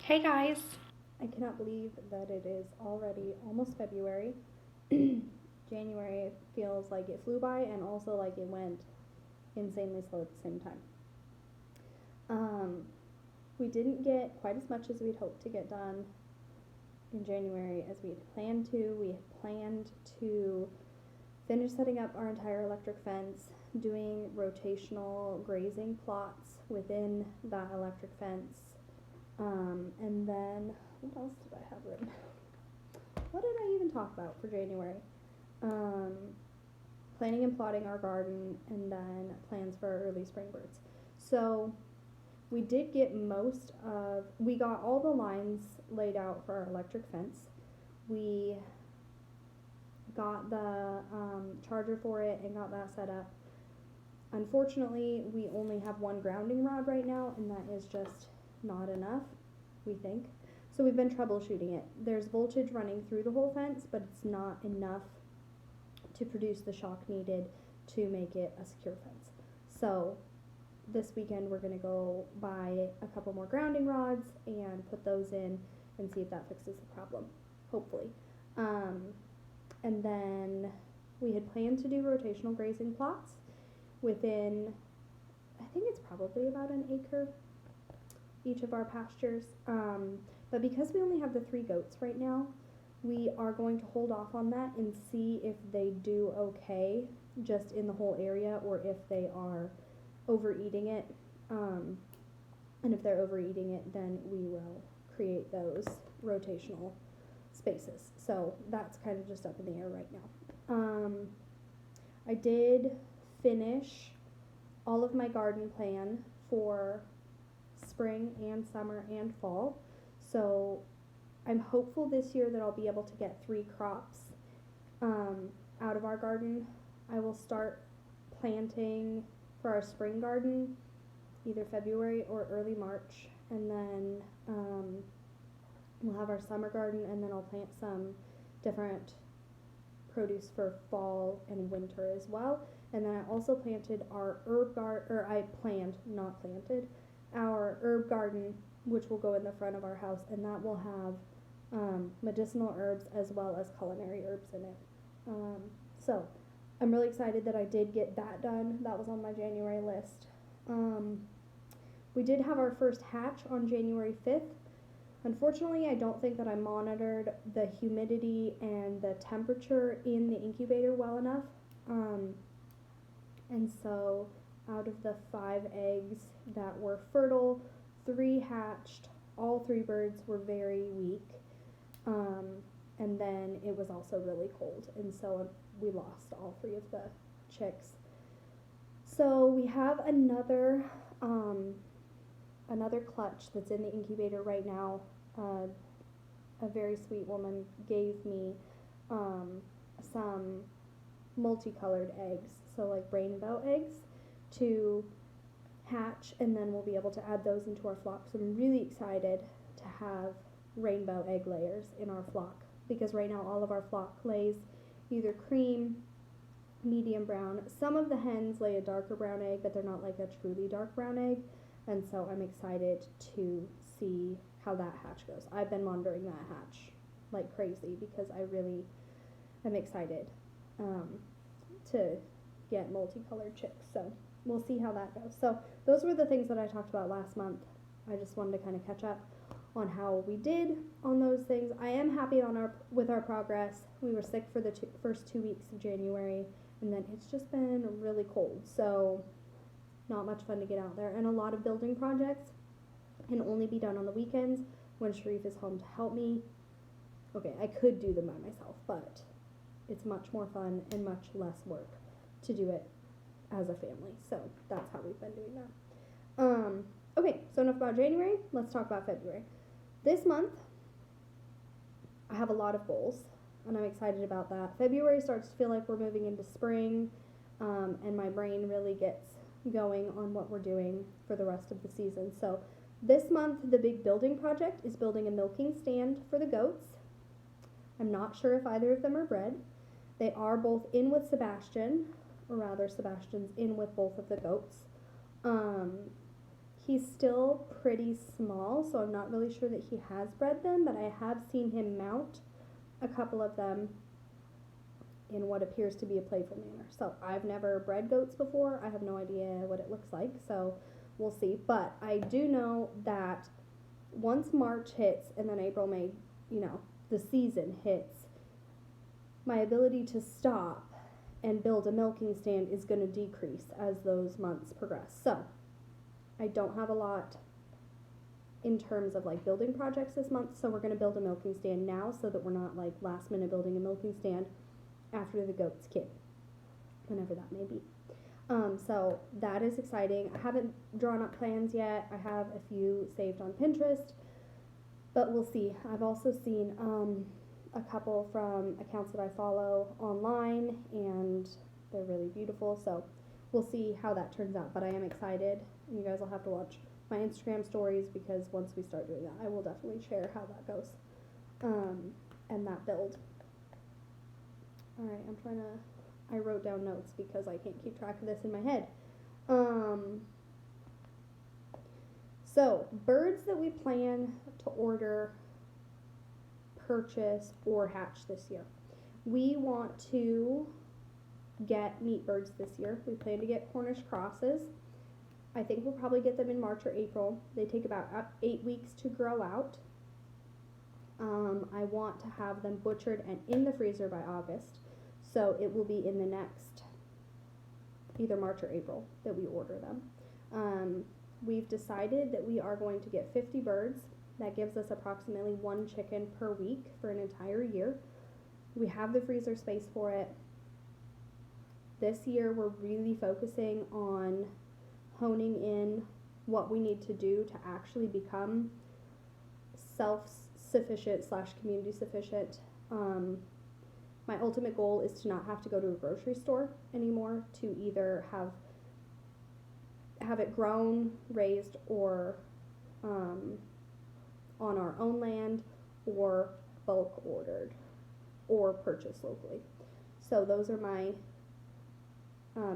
Hey guys. I cannot believe that it is already almost February. January feels like it flew by and also like it went insanely slow at the same time. Um, we didn't get quite as much as we'd hoped to get done in January as we had planned to. We had planned to finish setting up our entire electric fence, doing rotational grazing plots within that electric fence. And then, what else did I have written? What did I even talk about for January? Um, Planning and plotting our garden, and then plans for our early spring birds. So we did get we got all the lines laid out for our electric fence. We got the charger for it and got that set up. Unfortunately, we only have one grounding rod right now, and that is just not enough, we think. So we've been troubleshooting it. There's voltage running through the whole fence, but it's not enough to produce the shock needed to make it a secure fence. So this weekend we're going to go buy a couple more grounding rods and put those in and see if that fixes the problem, hopefully. And then we had planned to do rotational grazing plots within, I think it's probably about an acre each of our pastures. But because we only have the 3 goats right now, we are going to hold off on that and see if they do okay just in the whole area or if they are overeating it. And if they're overeating it, then we will create those rotational spaces. So that's kind of just up in the air right now. I did finish all of my garden plan for spring and summer and fall. So I'm hopeful this year that I'll be able to get 3 crops out of our garden. I will start planting for our spring garden either February or early March, and then we'll have our summer garden, and then I'll plant some different produce for fall and winter as well. And then I also planted our herb garden, or I planned, not planted, our herb garden, which will go in the front of our house, and that will have medicinal herbs as well as culinary herbs in it. So I'm really excited that I did get that done. That was on my January list. We did have our first hatch on January 5th. Unfortunately, I don't think that I monitored the humidity and the temperature in the incubator well enough. And so out of the 5 eggs that were fertile, 3 hatched. All 3 birds were very weak. And then it was also really cold, and so we lost all 3 of the chicks. So we have another clutch that's in the incubator right now. A very sweet woman gave me some multicolored eggs, so like rainbow eggs, to hatch, and then we'll be able to add those into our flock. So I'm really excited to have rainbow egg layers in our flock, because right now all of our flock lays either cream, medium brown. Some of the hens lay a darker brown egg, but they're not like a truly dark brown egg, and so I'm excited to see how that hatch goes. I've been monitoring that hatch like crazy because I really am excited to get multicolored chicks. So we'll see how that goes. So those were the things that I talked about last month. I just wanted to kind of catch up on how we did on those things. I am happy with our progress. We were sick for the first 2 weeks of January, and then it's just been really cold, so not much fun to get out there. And a lot of building projects can only be done on the weekends when Sharif is home to help me. Okay, I could do them by myself, but it's much more fun and much less work to do it as a family. So that's how we've been doing that. Okay, so enough about January. Let's talk about February. This month, I have a lot of goals, and I'm excited about that. February starts to feel like we're moving into spring, and my brain really gets going on what we're doing for the rest of the season. So this month, the big building project is building a milking stand for the goats. I'm not sure if either of them are bred. They are both in with Sebastian, or rather Sebastian's in with both of the goats. He's still pretty small, so I'm not really sure that he has bred them, but I have seen him mount a couple of them in what appears to be a playful manner. So I've never bred goats before. I have no idea what it looks like, so we'll see. But I do know that once March hits and then April, May, the season hits, my ability to stop and build a milking stand is going to decrease as those months progress. So I don't have a lot in terms of like building projects this month, so we're going to build a milking stand now so that we're not like last minute building a milking stand after the goats kid, whenever that may be. So that is exciting. I haven't drawn up plans yet. I have a few saved on Pinterest, but we'll see. I've also seen a couple from accounts that I follow online, and they're really beautiful, so we'll see how that turns out. But I am excited, and you guys will have to watch my Instagram stories, because once we start doing that, I will definitely share how that goes, and that build. Alright, I wrote down notes because I can't keep track of this in my head. So, birds that we plan to order, purchase, or hatch this year. We want to get meat birds this year. We plan to get Cornish crosses. I think we'll probably get them in March or April. They take about 8 weeks to grow out. I want to have them butchered and in the freezer by August. So it will be in the next either March or April that we order them. We've decided that we are going to get 50 birds. That gives us approximately 1 chicken per week for an entire year. We have the freezer space for it. This year we're really focusing on honing in what we need to do to actually become self-sufficient / community sufficient. My ultimate goal is to not have to go to a grocery store anymore, to either have it grown, raised, or on our own land, or bulk ordered, or purchased locally. So those are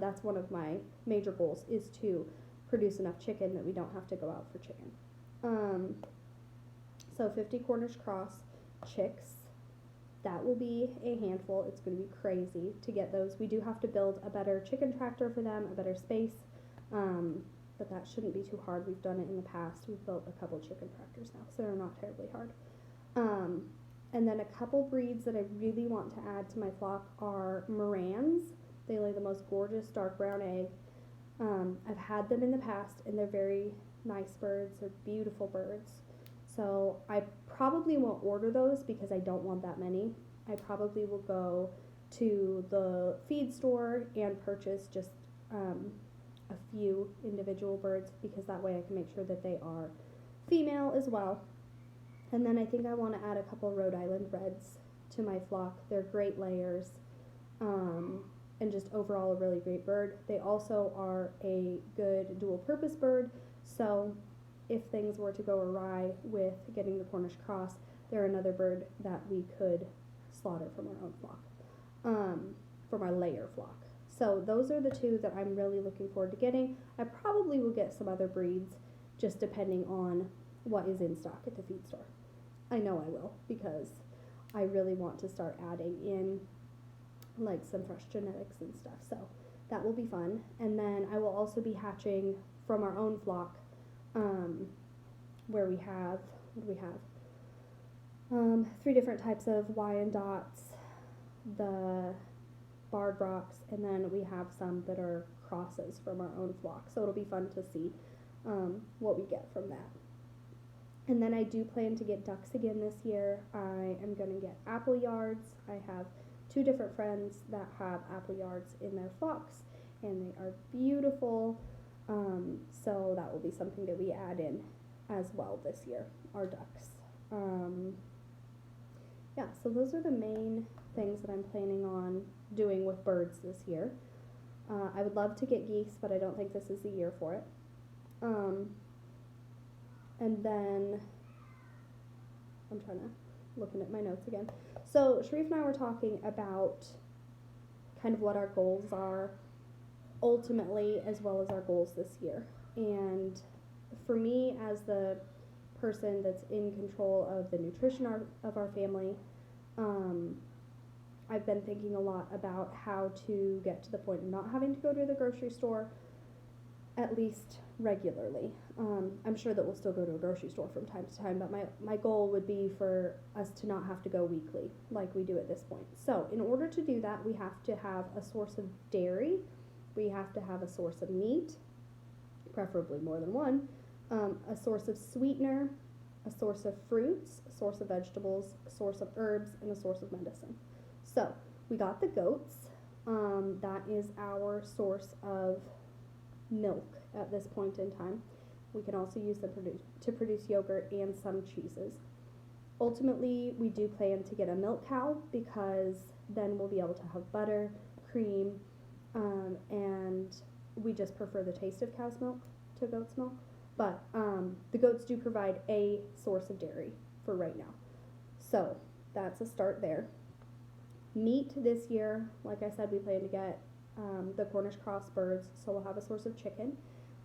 that's one of my major goals, is to produce enough chicken that we don't have to go out for chicken. So 50 Cornish cross chicks. That will be a handful. It's going to be crazy to get those. We do have to build a better chicken tractor for them, a better space, but that shouldn't be too hard. We've done it in the past. We've built a couple chicken tractors now, so they're not terribly hard. And then a couple breeds that I really want to add to my flock are Morans. They lay the most gorgeous dark brown egg. I've had them in the past, and they're very nice birds. They're beautiful birds. So I probably won't order those because I don't want that many. I probably will go to the feed store and purchase just a few individual birds, because that way I can make sure that they are female as well. And then I think I want to add a couple Rhode Island Reds to my flock. They're great layers, and just overall a really great bird. They also are a good dual purpose bird, so if things were to go awry with getting the Cornish cross, they're another bird that we could slaughter from our own flock, from our layer flock. So those are the two that I'm really looking forward to getting. I probably will get some other breeds, just depending on what is in stock at the feed store. I know I will, because I really want to start adding in like some fresh genetics and stuff, so that will be fun. And then I will also be hatching from our own flock, where we have, what do we have? 3 different types of Wyandottes, the barred rocks, and then we have some that are crosses from our own flock. So it'll be fun to see what we get from that. And then I do plan to get ducks again this year. I am going to get apple yards. I have 2 different friends that have apple yards in their flocks, and they are beautiful. So that will be something that we add in as well this year, our ducks. Yeah, so those are the main things that I'm planning on doing with birds this year. I would love to get geese, but I don't think this is the year for it. And then, I'm looking at my notes again. So Sharif and I were talking about kind of what our goals are ultimately, as well as our goals this year. And for me, as the person that's in control of the nutrition of our family, um, I've been thinking a lot about how to get to the point of not having to go to the grocery store at least regularly. I'm sure that we'll still go to a grocery store from time to time, but my goal would be for us to not have to go weekly like we do at this point. So in order to do that, we have to have a source of dairy, we have to have a source of meat, preferably more than one, a source of sweetener, a source of fruits, a source of vegetables, a source of herbs, and a source of medicine. So we got the goats. That is our source of milk at this point in time. We can also use them to produce yogurt and some cheeses. Ultimately, we do plan to get a milk cow because then we'll be able to have butter, cream, and we just prefer the taste of cow's milk to goat's milk. But the goats do provide a source of dairy for right now. So that's a start there. Meat this year, like I said, we plan to get the Cornish cross birds, so we'll have a source of chicken.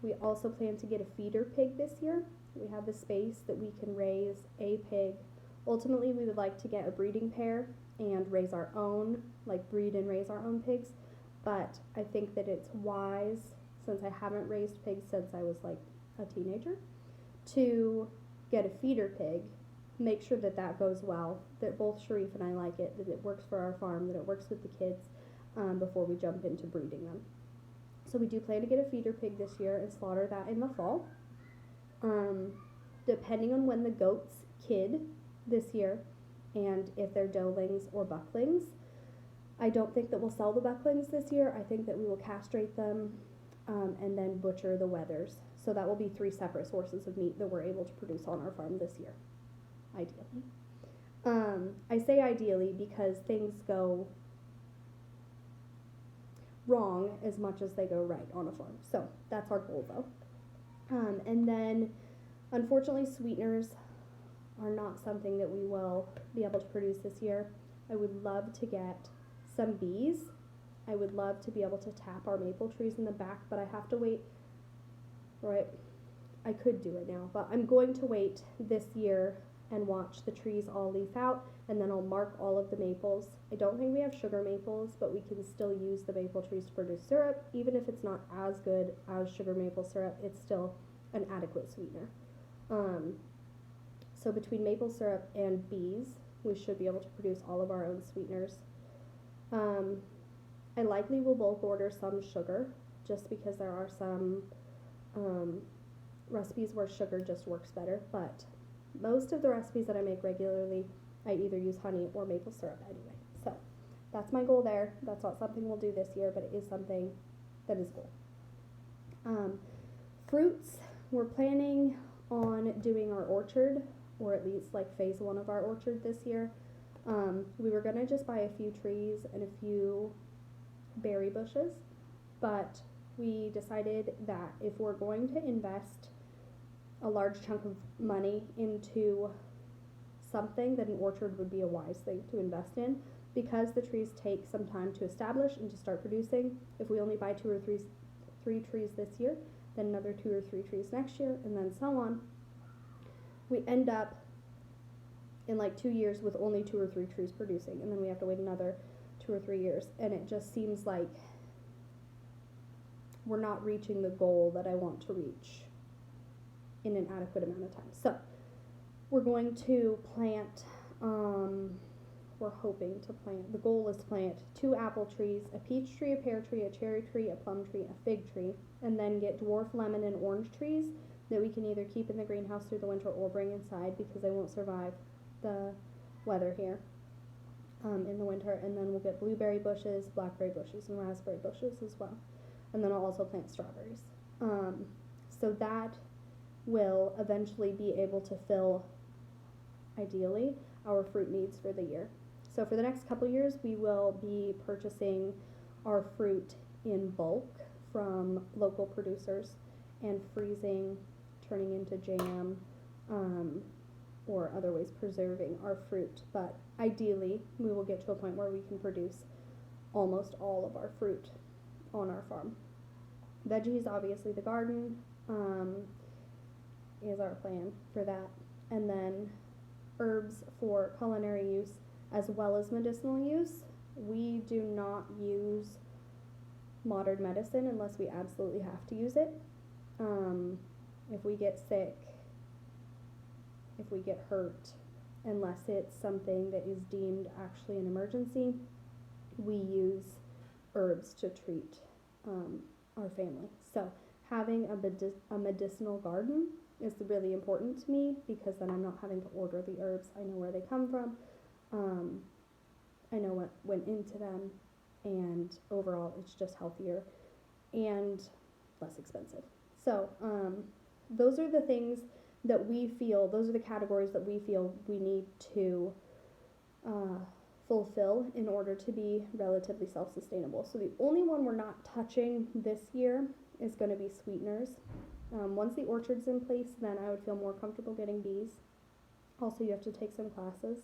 We also plan to get a feeder pig this year. We have the space that we can raise a pig. Ultimately, we would like to get a breeding pair and raise our own, like breed and raise our own pigs. But I think that it's wise, since I haven't raised pigs since I was like a teenager, to get a feeder pig, make sure that that goes well, that both Sharif and I like it, that it works for our farm, that it works with the kids, before we jump into breeding them. So we do plan to get a feeder pig this year and slaughter that in the fall. Depending on when the goats kid this year, and if they're doelings or bucklings, I don't think that we'll sell the bucklings this year. I think that we will castrate them and then butcher the wethers. So that will be 3 separate sources of meat that we're able to produce on our farm this year, ideally. I say ideally because things go wrong as much as they go right on a farm. So that's our goal though. And then unfortunately sweeteners are not something that we will be able to produce this year. I would love to get some bees. I would love to be able to tap our maple trees in the back, but I have to wait. Right, I could do it now, but I'm going to wait this year and watch the trees all leaf out, and then I'll mark all of the maples. I don't think we have sugar maples, but we can still use the maple trees to produce syrup. Even if it's not as good as sugar maple syrup, it's still an adequate sweetener. So between maple syrup and bees, we should be able to produce all of our own sweeteners. I likely will bulk order some sugar, just because there are some recipes where sugar just works better, but most of the recipes that I make regularly, I either use honey or maple syrup anyway. So that's my goal there. That's not something we'll do this year, but it is something that is cool. Fruits, we're planning on doing our orchard, or at least like phase 1 of our orchard this year. We were going to just buy a few trees and a few berry bushes, but we decided that if we're going to invest a large chunk of money into something, that an orchard would be a wise thing to invest in, because the trees take some time to establish and to start producing. If we only buy 2 or 3 trees this year, then another 2 or 3 trees next year, and then so on, we end up in like 2 years with only 2 or 3 trees producing, and then we have to wait another 2 or 3 years, and it just seems like we're not reaching the goal that I want to reach in an adequate amount of time. So we're going to plant, we're hoping to plant, the goal is to plant 2 apple trees, a peach tree, a pear tree, a cherry tree, a plum tree, a fig tree, and then get dwarf lemon and orange trees that we can either keep in the greenhouse through the winter or bring inside, because they won't survive the weather here in the winter. And then we'll get blueberry bushes, blackberry bushes, and raspberry bushes as well. And then I'll also plant strawberries. So that will eventually be able to fill, ideally, our fruit needs for the year. So for the next couple years, we will be purchasing our fruit in bulk from local producers and freezing, turning into jam, or other ways preserving our fruit. But ideally, we will get to a point where we can produce almost all of our fruit on our farm. Veggies, obviously the garden, is our plan for that. And then herbs for culinary use as well as medicinal use. We do not use modern medicine unless we absolutely have to use it. If we get sick, if we get hurt, unless it's something that is deemed actually an emergency, we use herbs to treat our family. So having a medicinal garden is really important to me, because then I'm not having to order the herbs. I know where they come from. I know what went into them, and overall it's just healthier and less expensive. So those are the things that we feel, those are the categories that we feel we need to fulfill in order to be relatively self-sustainable. So the only one we're not touching this year is going to be sweeteners. Once the orchard's in place, then I would feel more comfortable getting bees. Also, you have to take some classes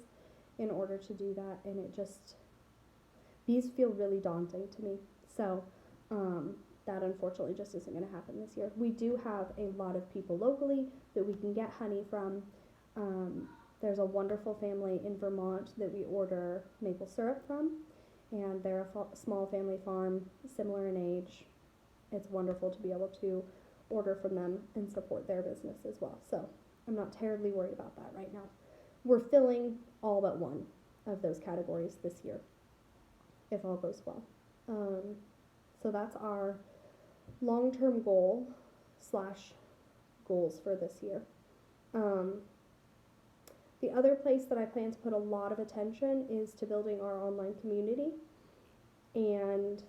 in order to do that, and bees feel really daunting to me. So that unfortunately just isn't going to happen this year. We do have a lot of people locally that we can get honey from. There's a wonderful family in Vermont that we order maple syrup from, and they're a small family farm, similar in age. It's wonderful to be able to order from them and support their business as well. So I'm not terribly worried about that right now. We're filling all but one of those categories this year, if all goes well. So that's our long-term goal / goals for this year. The other place that I plan to put a lot of attention is to building our online community and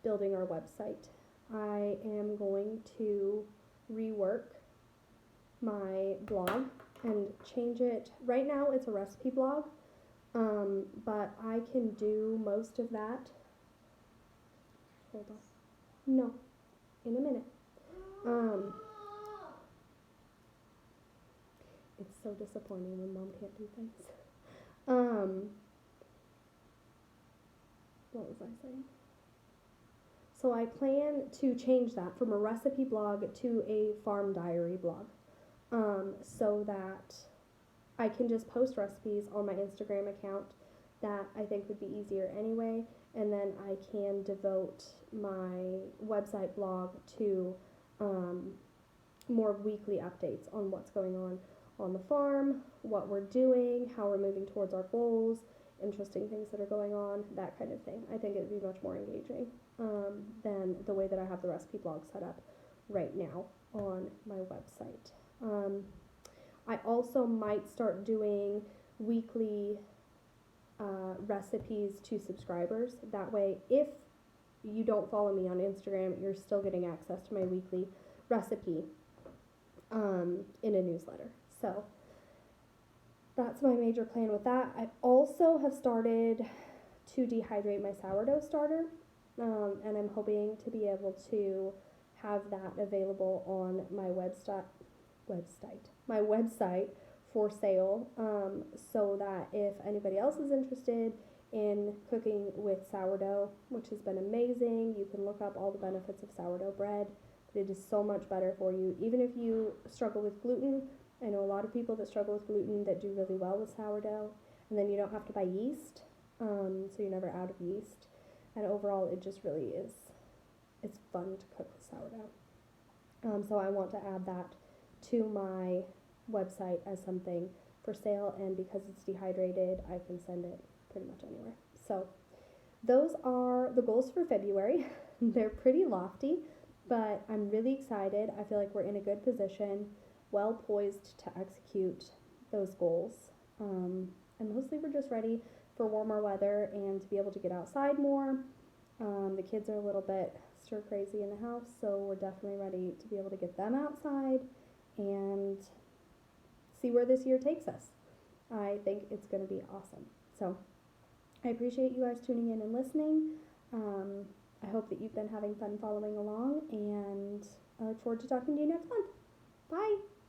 building our website. I am going to rework my blog and change it. Right now it's a recipe blog, but I can do most of that. Hold on. No, in a minute. It's so disappointing when mom can't do things. What was I saying? So I plan to change that from a recipe blog to a farm diary blog, so that I can just post recipes on my Instagram account that I think would be easier anyway, and then I can devote my website blog to more weekly updates on what's going on the farm, what we're doing, how we're moving towards our goals, interesting things that are going on, that kind of thing. I think it would be much more engaging than the way that I have the recipe blog set up right now on my website. I also might start doing weekly recipes to subscribers. That way, if you don't follow me on Instagram, you're still getting access to my weekly recipe in a newsletter. So that's my major plan with that. I also have started to dehydrate my sourdough starter, and I'm hoping to be able to have that available on my website for sale, so that if anybody else is interested in cooking with sourdough, which has been amazing, you can look up all the benefits of sourdough bread. It is so much better for you. Even if you struggle with gluten, I know a lot of people that struggle with gluten that do really well with sourdough, and then you don't have to buy yeast, so you're never out of yeast. And overall, it just really is, it's fun to cook with sourdough. So I want to add that to my website as something for sale, and because it's dehydrated, I can send it pretty much anywhere. So those are the goals for February. They're pretty lofty, but I'm really excited. I feel like we're in a good position, well poised to execute those goals. And mostly we're just ready for warmer weather and to be able to get outside more. The kids are a little bit stir crazy in the house, so we're definitely ready to be able to get them outside and see where this year takes us. I think it's going to be awesome. So I appreciate you guys tuning in and listening. I hope that you've been having fun following along, and I look forward to talking to you next month. Bye!